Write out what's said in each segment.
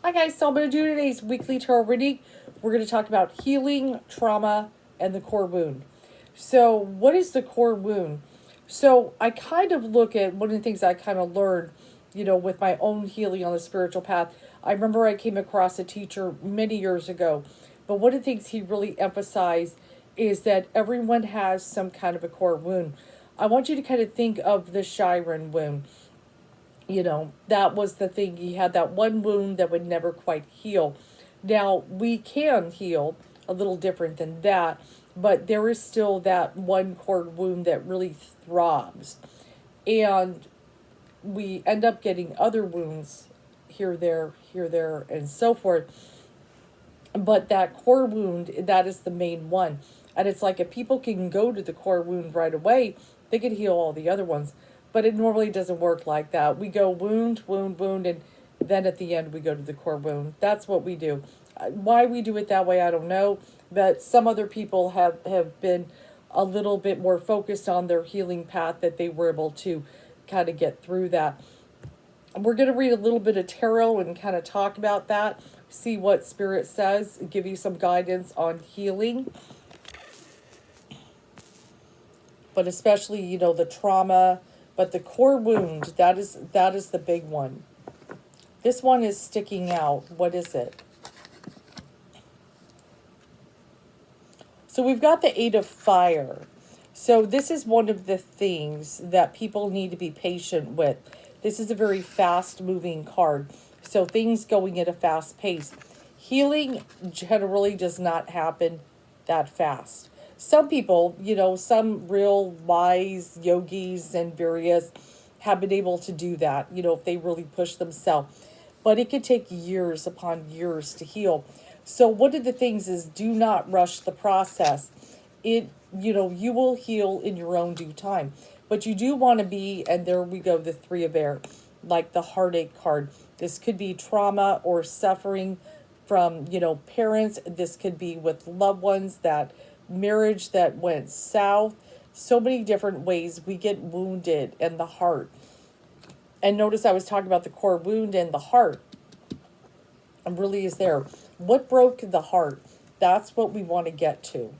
Hi guys, so I'm going to do today's weekly tarot reading. We're going to talk about healing, trauma, and the core wound. So what is the core wound? So I kind of look at one of the things I kind of learned, with my own healing on the spiritual path. I remember I came across a teacher many years ago, but one of the things he really emphasized is that everyone has some kind of a core wound. I want you to kind of think of the Chiron wound. That was the thing. He had that one wound that would never quite heal. Now, we can heal a little different than that, but there is still that one core wound that really throbs. And we end up getting other wounds here, there, and so forth. But that core wound, that is the main one. And it's like if people can go to the core wound right away, they can heal all the other ones. But it normally doesn't work like that. We go wound, wound, wound, and then at the end we go to the core wound. That's what we do. Why we do it that way, I don't know. But some other people have been a little bit more focused on their healing path, that they were able to kind of get through that. We're going to read a little bit of tarot and kind of talk about that, see what Spirit says, give you some guidance on healing. But especially, the trauma, but the core wound, that is the big one. This one is sticking out. What is it? So we've got the Eight of Fire. So this is one of the things that people need to be patient with. This is a very fast moving card. So things going at a fast pace. Healing generally does not happen that fast. Some people, some real wise yogis and various have been able to do that, if they really push themselves. But it could take years upon years to heal. So one of the things is, do not rush the process. You will heal in your own due time. But you do want to be, and there we go, the Three of Air, like the heartache card. This could be trauma or suffering from, parents. This could be with loved ones, that marriage that went south. So many different ways we get wounded in the heart. And notice I was talking about the core wound and the heart. And really is there. What broke the heart? That's what we want to get to.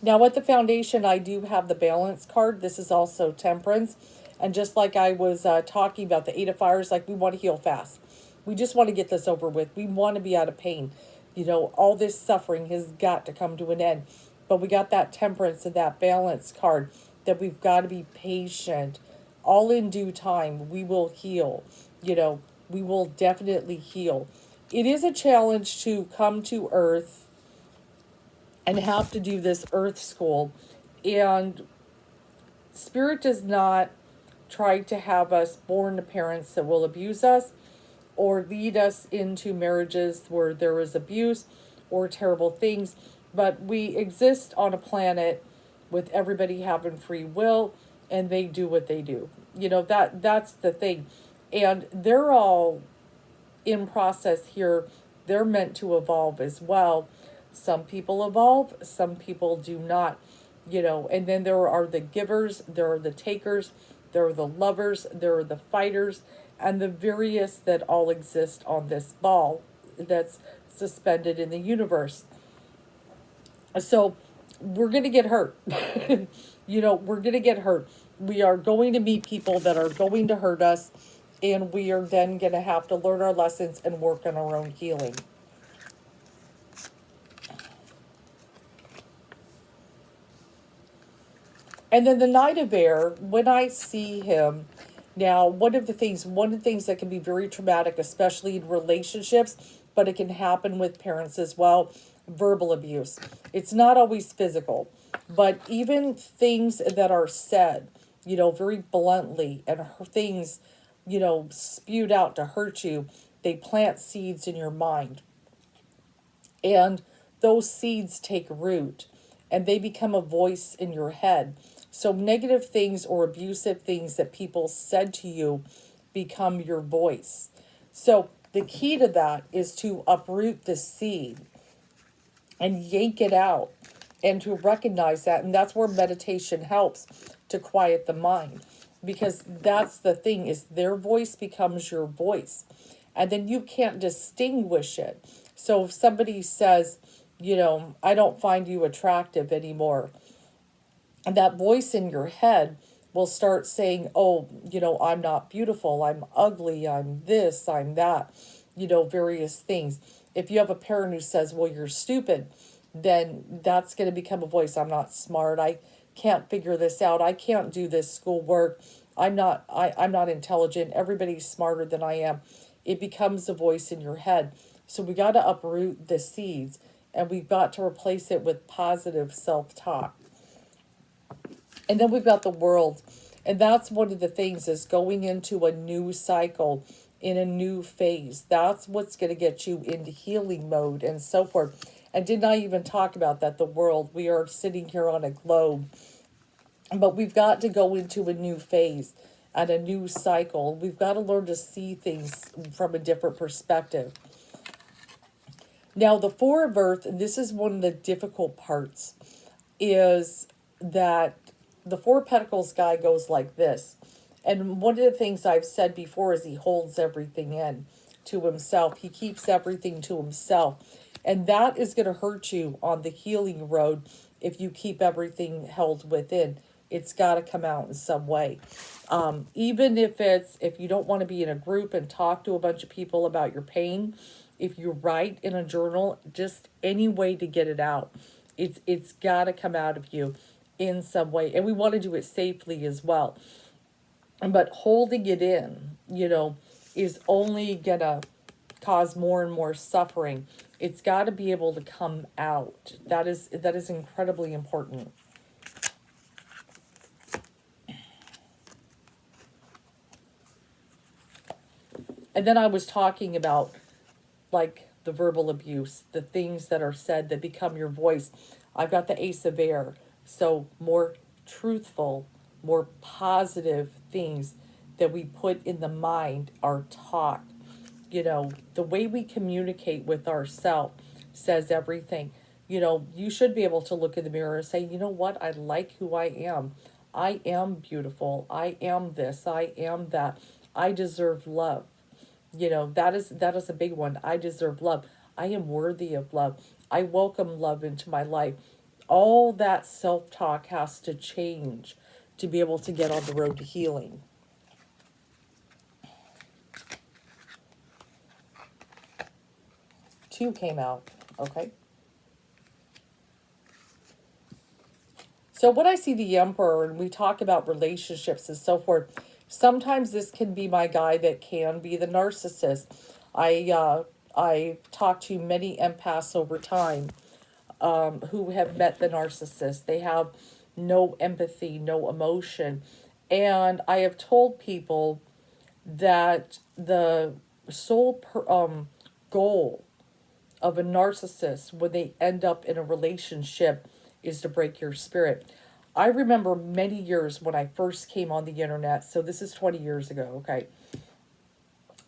Now at the foundation, I do have the balance card. This is also temperance. And just like I was talking about the Eight of Fires, like we want to heal fast. We just want to get this over with. We want to be out of pain. All this suffering has got to come to an end. But we got that temperance and that balance card, that we've got to be patient. All in due time, we will heal. We will definitely heal. It is a challenge to come to Earth and have to do this Earth school. And Spirit does not try to have us born to parents that will abuse us or lead us into marriages where there is abuse or terrible things. But we exist on a planet with everybody having free will, and they do what they do. That's the thing. And they're all in process here. They're meant to evolve as well. Some people evolve, some people do not. And then there are the givers, there are the takers, there are the lovers, there are the fighters, and the various that all exist on this ball that's suspended in the universe. So we're going to get hurt. We're going to get hurt. We are going to meet people that are going to hurt us, and we are then going to have to learn our lessons and work on our own healing. And then the Knight of Air, when I see him, now one of the things that can be very traumatic, especially in relationships, but it can happen with parents as well, verbal abuse. It's not always physical, but even things that are said, very bluntly, and things, spewed out to hurt you, they plant seeds in your mind. And those seeds take root and they become a voice in your head. So negative things or abusive things that people said to you become your voice. So the key to that is to uproot the seed and yank it out and to recognize that. And that's where meditation helps to quiet the mind, because that's the thing, is their voice becomes your voice, and then you can't distinguish it. So if somebody says, I don't find you attractive anymore, and that voice in your head will start saying, oh, I'm not beautiful, I'm ugly, I'm this, I'm that, various things. If you have a parent who says, well, you're stupid, then that's going to become a voice. I'm not smart, I can't figure this out, I can't do this schoolwork, I'm not intelligent, everybody's smarter than I am. It becomes a voice in your head. So we got to uproot the seeds, and we've got to replace it with positive self-talk. And then we've got the world. And that's one of the things, is going into a new cycle, in a new phase. That's what's going to get you into healing mode and so forth. And did not even talk about that, the world. We are sitting here on a globe. But we've got to go into a new phase and a new cycle. We've got to learn to see things from a different perspective. Now, the Four of Earth, and this is one of the difficult parts, is that the Four of Pentacles guy goes like this. And one of the things I've said before is he holds everything in to himself. He keeps everything to himself. And that is going to hurt you on the healing road if you keep everything held within. It's got to come out in some way. Even if you don't want to be in a group and talk to a bunch of people about your pain, if you write in a journal, just any way to get it out. It's got to come out of you in some way. And we want to do it safely as well. But holding it in, is only going to cause more and more suffering. It's got to be able to come out. That is incredibly important. And then I was talking about, like, the verbal abuse, the things that are said that become your voice. I've got the Ace of Air. So more truthful, more positive things that we put in the mind are taught. The way we communicate with ourselves says everything. You should be able to look in the mirror and say, you know what, I like who I am. I am beautiful. I am this. I am that. I deserve love. That is a big one. I deserve love. I am worthy of love. I welcome love into my life. All that self-talk has to change to be able to get on the road to healing. Two came out. Okay. So when I see the Emperor and we talk about relationships and so forth, sometimes this can be my guy that can be the narcissist. I talked to many empaths over time who have met the narcissist. They have no empathy, no emotion. And I have told people that the sole goal of a narcissist when they end up in a relationship is to break your spirit. I remember many years when I first came on the internet, so this is 20 years ago, okay?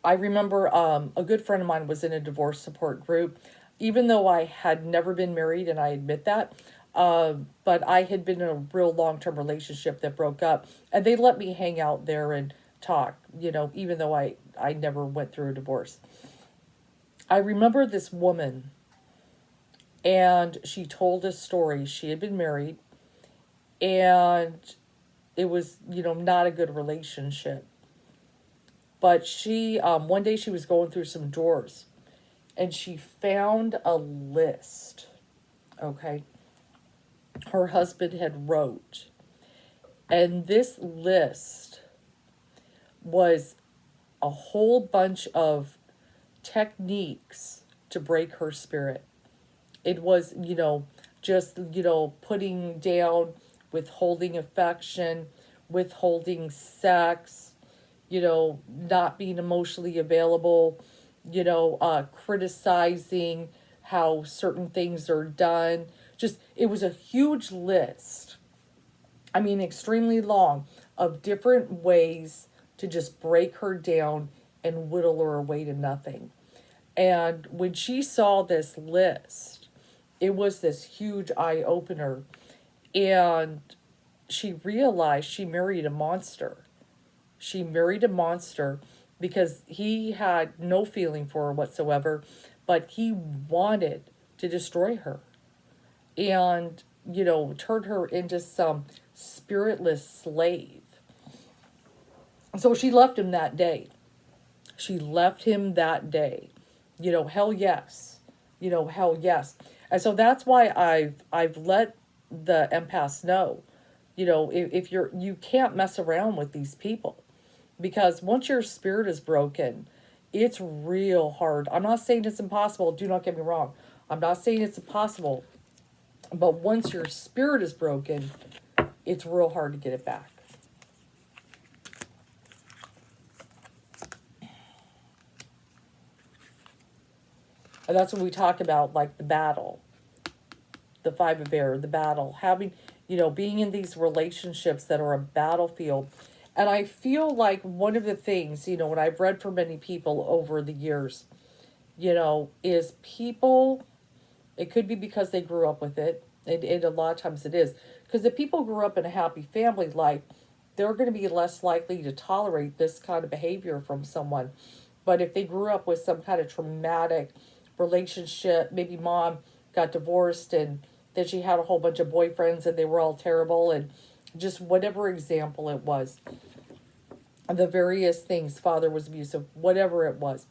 I remember a good friend of mine was in a divorce support group, even though I had never been married, and I admit that, but I had been in a real long-term relationship that broke up, and they let me hang out there and talk, even though I never went through a divorce. I remember this woman, and she told a story. She had been married, and it was, not a good relationship. But she, one day she was going through some drawers, and she found a list, okay, her husband had wrote. And this list was a whole bunch of techniques to break her spirit. It was, just, putting down, withholding affection, withholding sex, not being emotionally available, criticizing how certain things are done. Just, it was a huge list. I mean, extremely long, of different ways to just break her down and whittle her away to nothing. And when she saw this list, It was this huge eye opener. And she realized she married a monster. She married a monster because he had no feeling for her whatsoever, but he wanted to destroy her and, turn her into some spiritless slave. So she left him that day. She left him that day. Hell yes. Hell yes. And so that's why I've let the empaths know, if you can't mess around with these people, because once your spirit is broken, it's real hard. I'm not saying it's impossible. Do not get me wrong. I'm not saying it's impossible. But once your spirit is broken, it's real hard to get it back. And that's when we talk about like the battle, the five of air, the battle, having, being in these relationships that are a battlefield. And I feel like one of the things, what I've read from many people over the years, is people, it could be because they grew up with it, and a lot of times it is, because if people grew up in a happy family life, they're going to be less likely to tolerate this kind of behavior from someone. But if they grew up with some kind of traumatic relationship, maybe mom got divorced and then she had a whole bunch of boyfriends and they were all terrible, and just whatever example it was, the various things, father was abusive, whatever it was,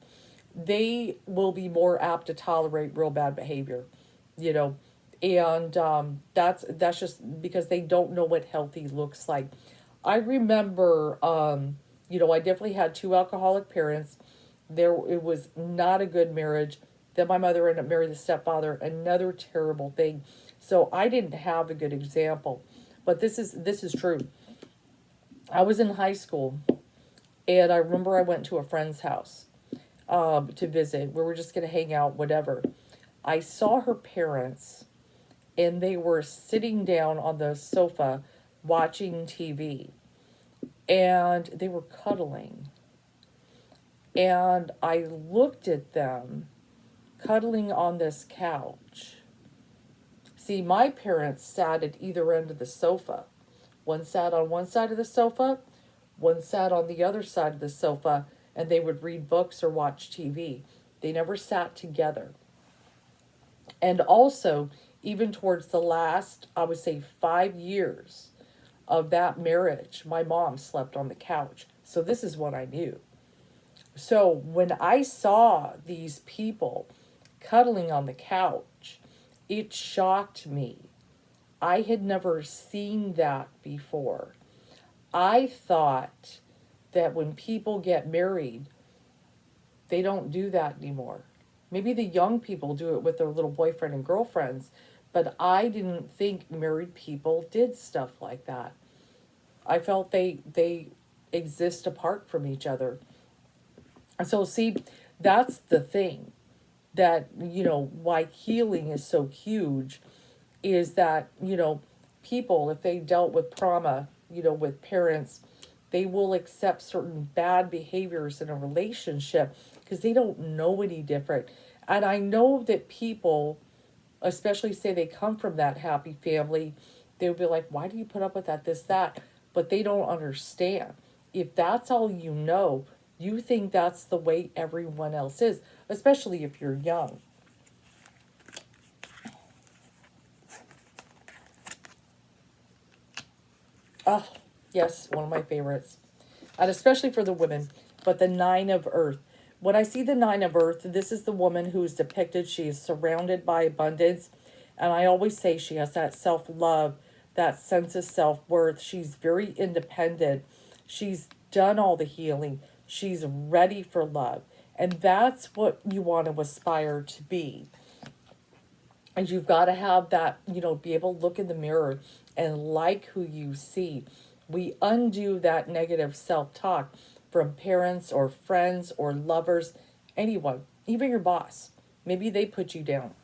they will be more apt to tolerate real bad behavior, you know, and that's just because they don't know what healthy looks like. I remember, I definitely had two alcoholic parents. It was not a good marriage. Then my mother ended up marrying the stepfather, another terrible thing. So I didn't have a good example, but this is true. I was in high school, and I remember I went to a friend's house to visit. We were just going to hang out, whatever. I saw her parents, and they were sitting down on the sofa watching TV, and they were cuddling. And I looked at them cuddling on this couch. See, my parents sat at either end of the sofa. One sat on one side of the sofa, one sat on the other side of the sofa, and they would read books or watch TV. They never sat together. And also, even towards the last, I would say, 5 years of that marriage, my mom slept on the couch. So this is what I knew. So when I saw these people cuddling on the couch, it shocked me. I had never seen that before. I thought that when people get married, they don't do that anymore. Maybe the young people do it with their little boyfriend and girlfriends, but I didn't think married people did stuff like that. I felt they exist apart from each other. So see, that's the thing that, why healing is so huge is that, people, if they dealt with trauma, with parents, they will accept certain bad behaviors in a relationship because they don't know any different. And I know that people, especially say they come from that happy family, they'll be like, why do you put up with that, this, that? But they don't understand. If that's all you know, you think that's the way everyone else is, especially if you're young. Oh, yes, one of my favorites. And especially for the women. But the Nine of Earth. When I see the Nine of Earth, this is the woman who is depicted. She is surrounded by abundance. And I always say she has that self-love, that sense of self-worth. She's very independent. She's done all the healing. She's ready for love. And that's what you want to aspire to be. And you've got to have that, be able to look in the mirror and like who you see. We undo that negative self-talk from parents or friends or lovers, anyone, even your boss. Maybe they put you down.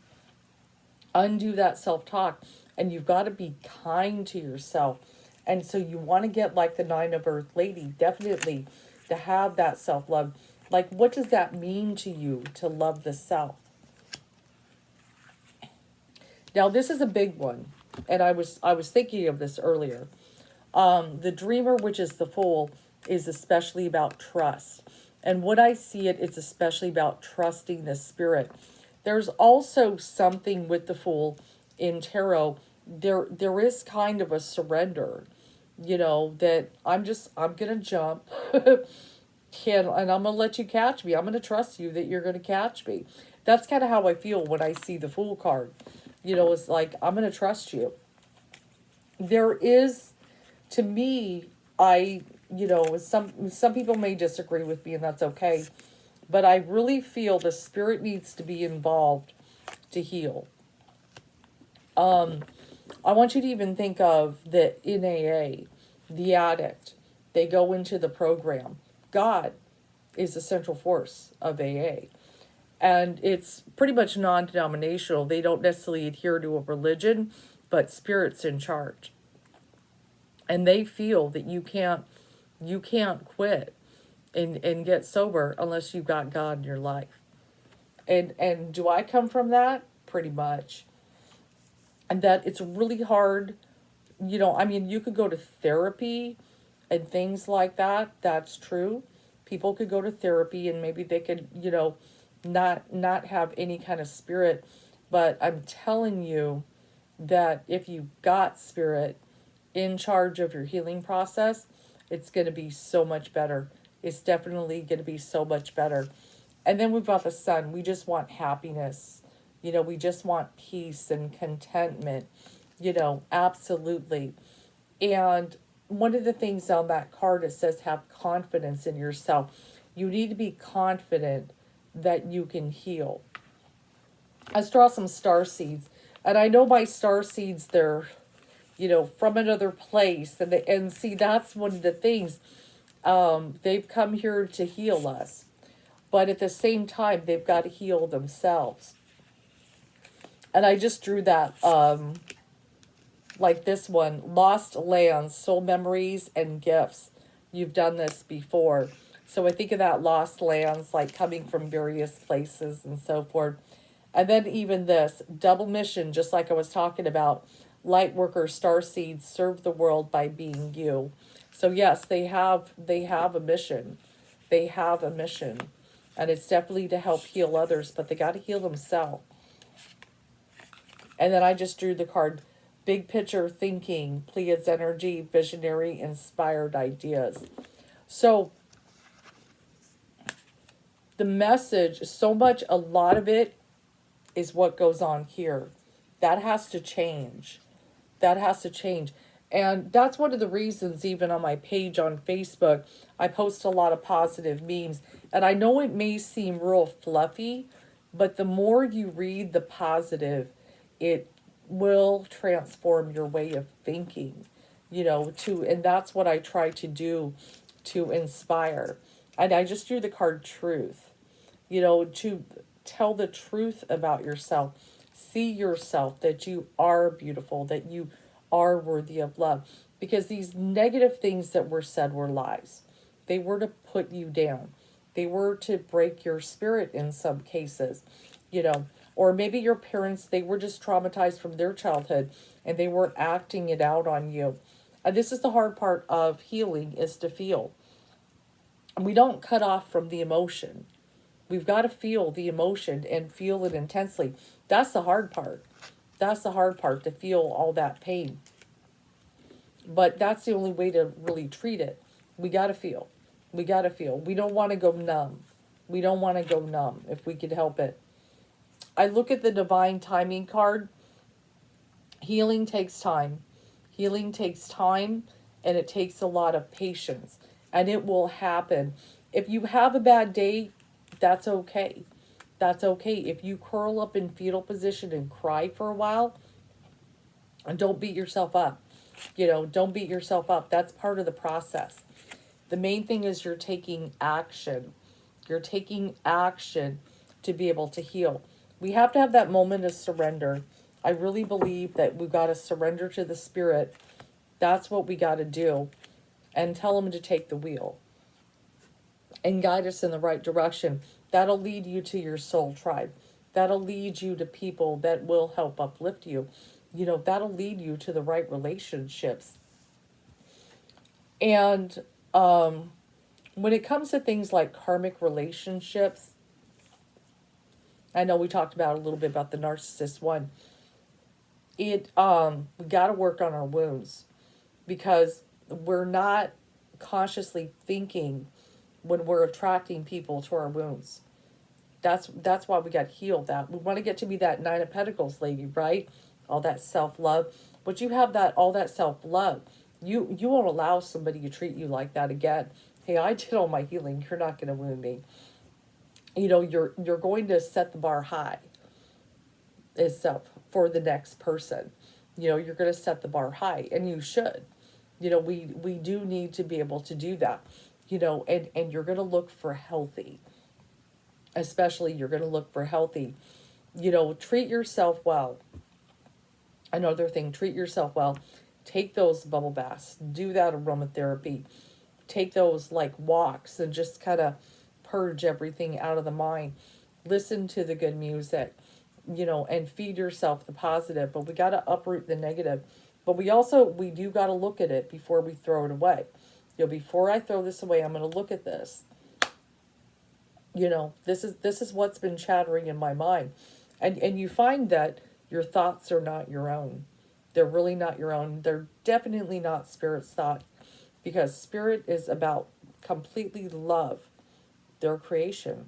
Undo that self-talk, and you've got to be kind to yourself. And so you want to get like the Nine of Earth lady, definitely, to have that self-love. Like, what does that mean to you to love the self? Now this is a big one, and I was thinking of this earlier. The dreamer, which is the fool, is especially about trust. And when I see it, it's especially about trusting the spirit. There's also something with the fool in tarot. There is kind of a surrender, that I'm gonna jump. And I'm gonna let you catch me. I'm gonna trust you that you're gonna catch me. That's kind of how I feel when I see the fool card. It's like I'm gonna trust you. There is, to me, I, some people may disagree with me, and that's okay. But I really feel the spirit needs to be involved to heal. I want you to even think of the in AA, the addict. They go into the program. God is the central force of AA. And it's pretty much non-denominational. They don't necessarily adhere to a religion, but spirit's in charge. And they feel that you can't quit and get sober unless you've got God in your life. And do I come from that? Pretty much. And that it's really hard, I mean, you could go to therapy and things like that. That's true. People could go to therapy and maybe they could, not have any kind of spirit. But I'm telling you that if you got spirit in charge of your healing process, it's going to be so much better. It's definitely going to be so much better. And then we've got the sun. We just want happiness. We just want peace and contentment. Absolutely. And one of the things on that card, it says have confidence in yourself. You need to be confident that you can heal. Let's draw some star seeds. And I know my star seeds, they're, from another place. And see, that's one of the things. They've come here to heal us. But at the same time, they've got to heal themselves. And I just drew that, like this one, Lost Lands, Soul Memories and Gifts. You've done this before. So I think of that lost lands, like coming from various places and so forth. And then even this, double mission, just like I was talking about, light worker, star seeds, serve the world by being you. So yes, they have a mission. They have a mission. And it's definitely to help heal others, but they got to heal themselves. And then I just drew the card, big picture thinking, Pleiades energy, visionary, inspired ideas. So the message, so much, a lot of it is what goes on here. That has to change. That has to change. And that's one of the reasons, even on my page on Facebook, I post a lot of positive memes. And I know it may seem real fluffy, but the more you read the positive, it will transform your way of thinking, and that's what I try to do to inspire. And I just drew the card truth, to tell the truth about yourself. See yourself, that you are beautiful, that you are worthy of love. Because these negative things that were said were lies. They were to put you down. They were to break your spirit in some cases, or maybe your parents, they were just traumatized from their childhood and they were acting it out on you. And this is the hard part of healing, is to feel. And we don't cut off from the emotion. We've got to feel the emotion and feel it intensely. That's the hard part. That's the hard part, to feel all that pain. But that's the only way to really treat it. We got to feel. We got to feel. We don't want to go numb. We don't want to go numb if we could help it. I look at the divine timing card. Healing takes time. Healing takes time, and it takes a lot of patience. And it will happen. If you have a bad day, that's okay. That's okay. If you curl up in fetal position and cry for a while, and don't beat yourself up. Don't beat yourself up. That's part of the process. The main thing is you're taking action. You're taking action to be able to heal. We have to have that moment of surrender. I really believe that we've got to surrender to the spirit. That's what we got to do. And tell them to take the wheel. And guide us in the right direction. That'll lead you to your soul tribe. That'll lead you to people that will help uplift you. You know, that'll lead you to the right relationships. And when it comes to things like karmic relationships, I know we talked about a little bit about the narcissist one. We got to work on our wounds because we're not consciously thinking when we're attracting people to our wounds. That's why we got to heal that. We want to get to be that Nine of Pentacles lady, right? All that self-love. But you have that all that self-love. You won't allow somebody to treat you like that again. Hey, I did all my healing. You're not going to wound me. You know, you're going to set the bar high itself for the next person. You know, you're going to set the bar high, and you should. You know, we do need to be able to do that. You know, and you're going to look for healthy. Especially you're going to look for healthy. You know, treat yourself well. Another thing, treat yourself well. Take those bubble baths. Do that aromatherapy. Take those like walks and just kind of purge everything out of the mind. Listen to the good music, you know, and feed yourself the positive. But we got to uproot the negative. But we do got to look at it before we throw it away. You know, before I throw this away, I'm going to look at this. You know, this is what's been chattering in my mind. And you find that your thoughts are not your own. They're really not your own. They're definitely not spirit's thought, because spirit is about completely love their creation.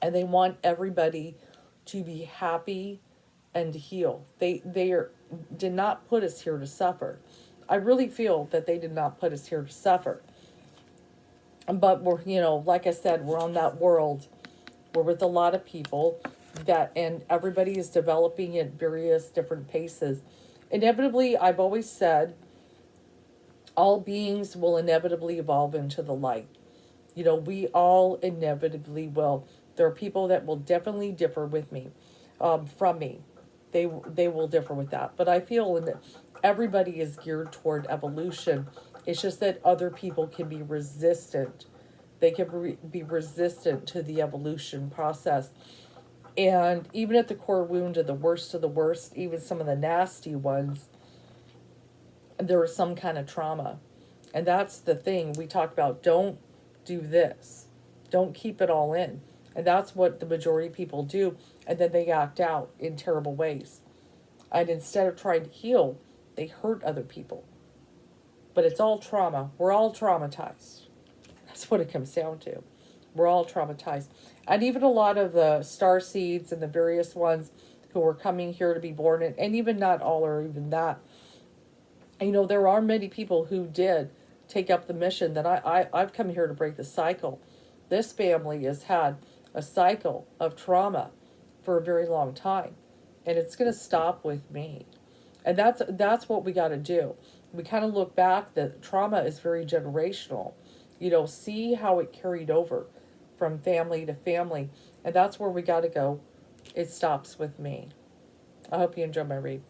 And they want everybody to be happy and to heal. Did not put us here to suffer. I really feel that they did not put us here to suffer. But we're, you know, like I said, we're on that world. We're with a lot of people and everybody is developing at various different paces. Inevitably, I've always said, all beings will inevitably evolve into the light. You know, we all inevitably will. There are people that will definitely differ with me, from me. They will differ with that. But I feel that everybody is geared toward evolution. It's just that other people can be resistant. They can be resistant to the evolution process. And even at the core wound of the worst, even some of the nasty ones, there was some kind of trauma. And that's the thing we talked about. Don't do this. Don't keep it all in. And that's what the majority of people do. And then they act out in terrible ways. And instead of trying to heal, they hurt other people. But it's all trauma. We're all traumatized. That's what it comes down to. We're all traumatized. And even a lot of the star seeds and the various ones who are coming here to be born, and even not all are even that. You know, there are many people who did take up the mission that I've come here to break the cycle. This family has had a cycle of trauma for a very long time. And it's going to stop with me. And that's what we got to do. We kind of look back that trauma is very generational. You know, see how it carried over from family to family. And that's where we got to go. It stops with me. I hope you enjoy my read.